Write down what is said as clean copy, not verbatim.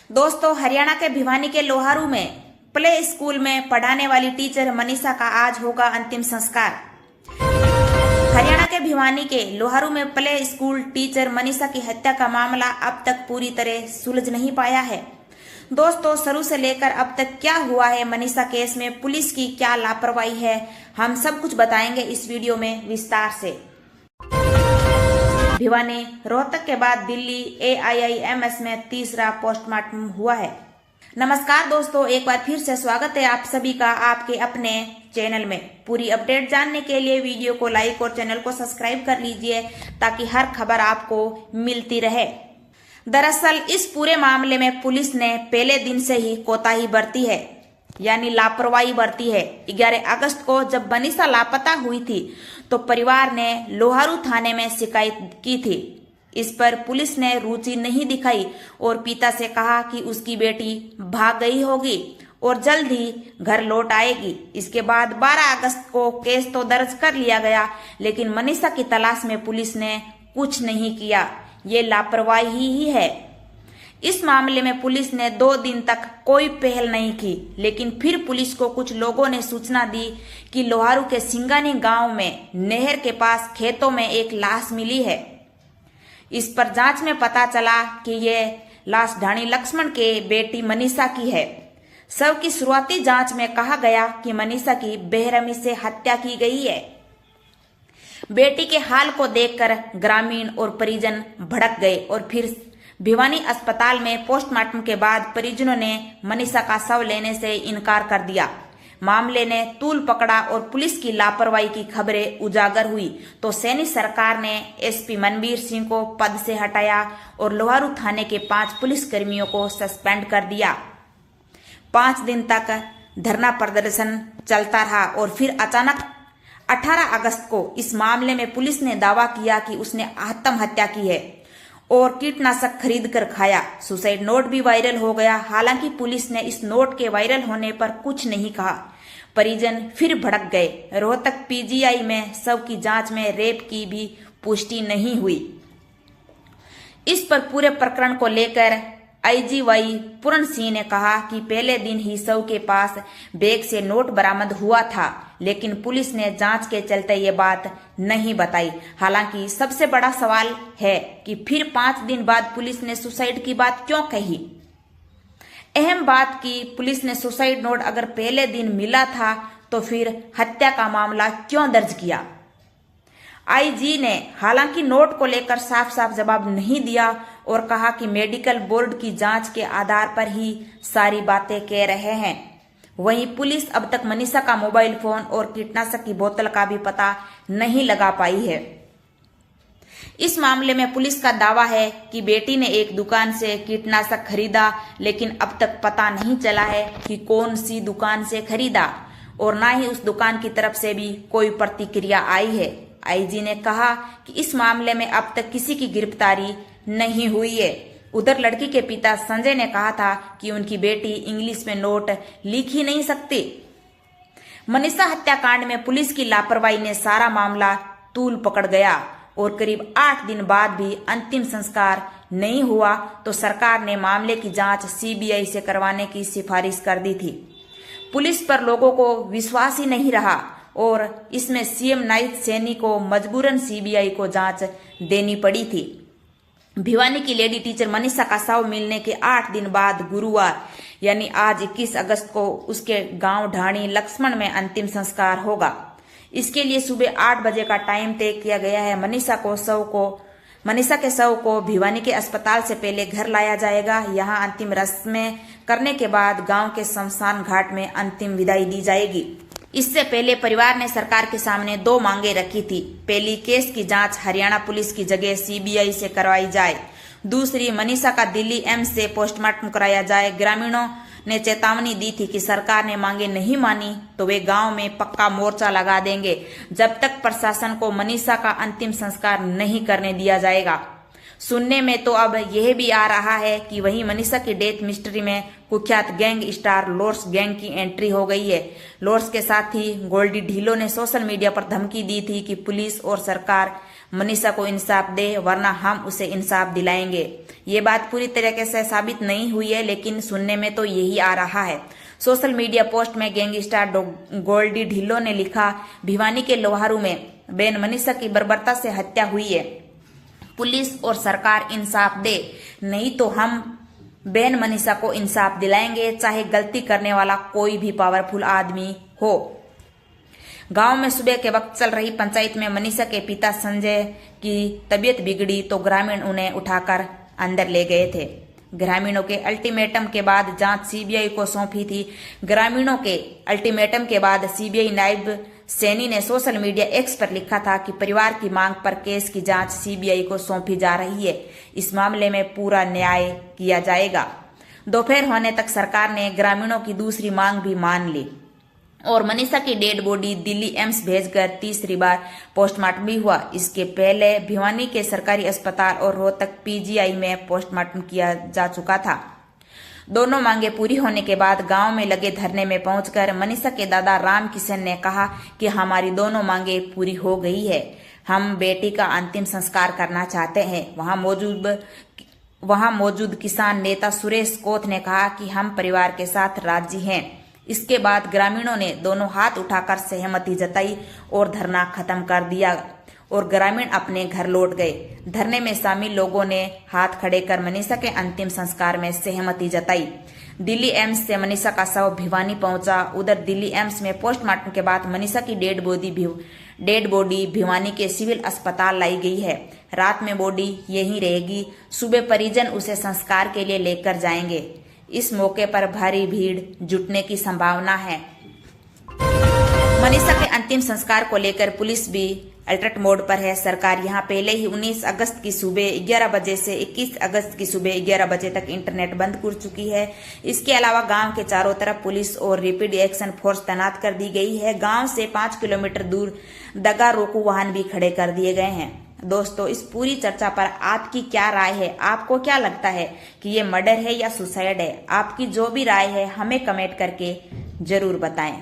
दोस्तों, हरियाणा के भिवानी के लोहारू में प्ले स्कूल में पढ़ाने वाली टीचर मनीषा का आज होगा अंतिम संस्कार। हरियाणा के भिवानी के लोहारू में प्ले स्कूल टीचर मनीषा की हत्या का मामला अब तक पूरी तरह सुलझ नहीं पाया है। दोस्तों, शुरू से लेकर अब तक क्या हुआ है, मनीषा केस में पुलिस की क्या लापरवाही है, हम सब कुछ बताएंगे इस वीडियो में विस्तार से। भिवानी रोहतक के बाद दिल्ली AIIMS में तीसरा पोस्टमार्टम हुआ है। नमस्कार दोस्तों, एक बार फिर से स्वागत है आप सभी का आपके अपने चैनल में। पूरी अपडेट जानने के लिए वीडियो को लाइक और चैनल को सब्सक्राइब कर लीजिए ताकि हर खबर आपको मिलती रहे। दरअसल इस पूरे मामले में पुलिस ने पहले दिन से ही कोताही बरती है, यानी लापरवाही बरती है। 11 अगस्त को जब मनीषा लापता हुई थी तो परिवार ने लोहारू थाने में शिकायत की थी। इस पर पुलिस ने रुचि नहीं दिखाई और पिता से कहा कि उसकी बेटी भाग गई होगी और जल्द ही घर लौट आएगी। इसके बाद 12 अगस्त को केस तो दर्ज कर लिया गया, लेकिन मनीषा की तलाश में पुलिस ने कुछ नहीं किया। ये लापरवाही ही है। इस मामले में पुलिस ने 2 दिन तक कोई पहल नहीं की, लेकिन फिर पुलिस को कुछ लोगों ने सूचना दी कि लोहारू के सिंगानी गांव में नहर के पास खेतों में एक लाश मिली है। इस पर जांच में पता चला कि यह लाश ढाणी लक्ष्मण के बेटी मनीषा की है। शव की शुरुआती जांच में कहा गया कि मनीषा की बेरहमी से हत्या की गई है। बेटी के हाल को देखकर ग्रामीण और परिजन भड़क गए और फिर भिवानी अस्पताल में पोस्टमार्टम के बाद परिजनों ने मनीषा का शव लेने से इनकार कर दिया। मामले ने तूल पकड़ा और पुलिस की लापरवाही की खबरें उजागर हुई तो सैनी सरकार ने SP मनवीर सिंह को पद से हटाया और लोहारू थाने के 5 पुलिसकर्मियों को सस्पेंड कर दिया। 5 दिन तक धरना प्रदर्शन चलता रहा और फिर अचानक 18 अगस्त को इस मामले में पुलिस ने दावा किया कि उसने आत्महत्या की है और कीटनाशक खरीद कर खाया। सुसाइड नोट भी वायरल हो गया। हालांकि पुलिस ने इस नोट के वायरल होने पर कुछ नहीं कहा। परिजन फिर भड़क गए। रोहतक PGI में शव की जांच में रेप की भी पुष्टि नहीं हुई। इस पर पूरे प्रकरण को लेकर IGY पूर्ण सिंह ने कहा कि पहले दिन ही शव के पास बैग से नोट बरामद हुआ था, लेकिन पुलिस ने जांच के चलते ये बात नहीं बताई। हालांकि सबसे बड़ा सवाल है कि फिर 5 दिन बाद पुलिस ने सुसाइड की बात क्यों कही। अहम बात कि पुलिस ने सुसाइड नोट अगर पहले दिन मिला था तो फिर हत्या का मामला क्यों दर्ज किया। IG ने हालांकि नोट को लेकर साफ साफ जवाब नहीं दिया और कहा कि मेडिकल बोर्ड की जांच के आधार पर ही सारी बातें कह रहे हैं। वहीं पुलिस अब तक मनीषा का मोबाइल फोन और कीटनाशक की बोतल का भी पता नहीं लगा पाई है। इस मामले में पुलिस का दावा है कि बेटी ने एक दुकान से कीटनाशक खरीदा, लेकिन अब तक पता नहीं चला है कि कौन सी दुकान से खरीदा और ना ही उस दुकान की तरफ से भी कोई प्रतिक्रिया आई है। IG ने कहा कि इस मामले में अब तक किसी की गिरफ्तारी नहीं हुई है। उधर लड़की के पिता संजय ने कहा था कि उनकी बेटी इंग्लिश में नोट लिख ही नहीं सकती। मनीषा हत्याकांड में पुलिस की लापरवाही ने सारा मामला तूल पकड़ गया और करीब 8 दिन बाद भी अंतिम संस्कार नहीं हुआ तो सरकार ने मामले की जांच CBI से करवाने की सिफारिश कर दी थी। पुलिस पर लोगों को विश्वास ही नहीं रहा और इसमें CM नाइक सैनी को मजबूरन CBI को जांच देनी पड़ी थी। भिवानी की लेडी टीचर मनीषा का शव मिलने के 8 दिन बाद गुरुवार यानी आज 21 अगस्त को उसके गांव ढाणी लक्ष्मण में अंतिम संस्कार होगा। इसके लिए सुबह 8 बजे का टाइम तय किया गया है। मनीषा के शव को भिवानी के अस्पताल से पहले घर लाया जाएगा। यहाँ अंतिम रस्में करने के बाद गांव के शमशान घाट में अंतिम विदाई दी जाएगी। इससे पहले परिवार ने सरकार के सामने 2 मांगे रखी थी। पहली, केस की जांच हरियाणा पुलिस की जगह CBI से करवाई जाए। दूसरी, मनीषा का दिल्ली एम्स से पोस्टमार्टम कराया जाए। ग्रामीणों ने चेतावनी दी थी कि सरकार ने मांगे नहीं मानी तो वे गांव में पक्का मोर्चा लगा देंगे जब तक प्रशासन को मनीषा का अंतिम संस्कार नहीं करने दिया जाएगा। सुनने में तो अब यह भी आ रहा है कि वहीं मनीषा की डेथ मिस्ट्री में कुख्यात गैंग स्टार लोर्स गैंग की एंट्री हो गई है। लोर्स के साथ ही गोल्डी ढिल्लों ने सोशल मीडिया पर धमकी दी थी कि पुलिस और सरकार मनीषा को इंसाफ दे वरना हम उसे इंसाफ दिलाएंगे। ये बात पूरी तरीके से साबित नहीं हुई है, लेकिन सुनने में तो यही आ रहा है। सोशल मीडिया पोस्ट में गैंगस्टर गोल्डी ढिल्लो ने लिखा, भिवानी के लोहारू में बहन मनीषा की बर्बरता से हत्या हुई है। पुलिस और सरकार इंसाफ दे, नहीं तो हम बहन मनीषा को इंसाफ दिलाएंगे, चाहे गलती करने वाला कोई भी पावरफुल आदमी हो। गांव में सुबह के वक्त चल रही पंचायत में मनीषा के पिता संजय की तबीयत बिगड़ी तो ग्रामीण उन्हें उठाकर अंदर ले गए थे। ग्रामीणों के अल्टीमेटम के बाद जांच सीबीआई को सौंपी थी। ग्रामीणों के अल्टीमेटम के बाद सीबीआई नायब सैनी ने सोशल मीडिया एक्स पर लिखा था कि परिवार की मांग पर केस की जांच सीबीआई को सौंपी जा रही है। इस मामले में पूरा न्याय किया जाएगा। दोपहर होने तक सरकार ने ग्रामीणों की दूसरी मांग भी मान ली और मनीषा की डेड बॉडी दिल्ली एम्स भेजकर तीसरी बार पोस्टमार्टम भी हुआ। इसके पहले भिवानी के सरकारी अस्पताल और रोहतक पीजीआई में पोस्टमार्टम किया जा चुका था। दोनों मांगे पूरी होने के बाद गांव में लगे धरने में पहुंचकर मनीषा के दादा राम किशन ने कहा कि हमारी दोनों मांगे पूरी हो गई है, हम बेटी का अंतिम संस्कार करना चाहते हैं। वहां मौजूद किसान नेता सुरेश कोथ ने कहा कि हम परिवार के साथ राजी हैं। इसके बाद ग्रामीणों ने दोनों हाथ उठाकर सहमति जताई और धरना खत्म कर दिया और ग्रामीण अपने घर लौट गए। धरने में शामिल लोगों ने हाथ खड़े कर मनीषा के अंतिम संस्कार में सहमति जताई। दिल्ली एम्स से मनीषा का शव भिवानी पहुंचा। उधर दिल्ली एम्स में पोस्टमार्टम के बाद मनीषा की डेड बॉडी भिवानी के सिविल अस्पताल लाई गई है। रात में बॉडी यहीं रहेगी, सुबह परिजन उसे संस्कार के लिए लेकर जाएंगे। इस मौके पर भारी भीड़ जुटने की संभावना है। मनीषा के अंतिम संस्कार को लेकर पुलिस भी अलर्ट मोड पर है। सरकार यहां पहले ही 19 अगस्त की सुबह 11 बजे से 21 अगस्त की सुबह 11 बजे तक इंटरनेट बंद कर चुकी है। इसके अलावा गांव के चारों तरफ पुलिस और रैपिड एक्शन फोर्स तैनात कर दी गई है। गांव से 5 किलोमीटर दूर दगा रोकू वाहन भी खड़े कर दिए गए हैं। दोस्तों, इस पूरी चर्चा पर आपकी क्या राय है? आपको क्या लगता है कि ये मर्डर है या सुसाइड है? आपकी जो भी राय है हमें कमेंट करके जरूर बताएं।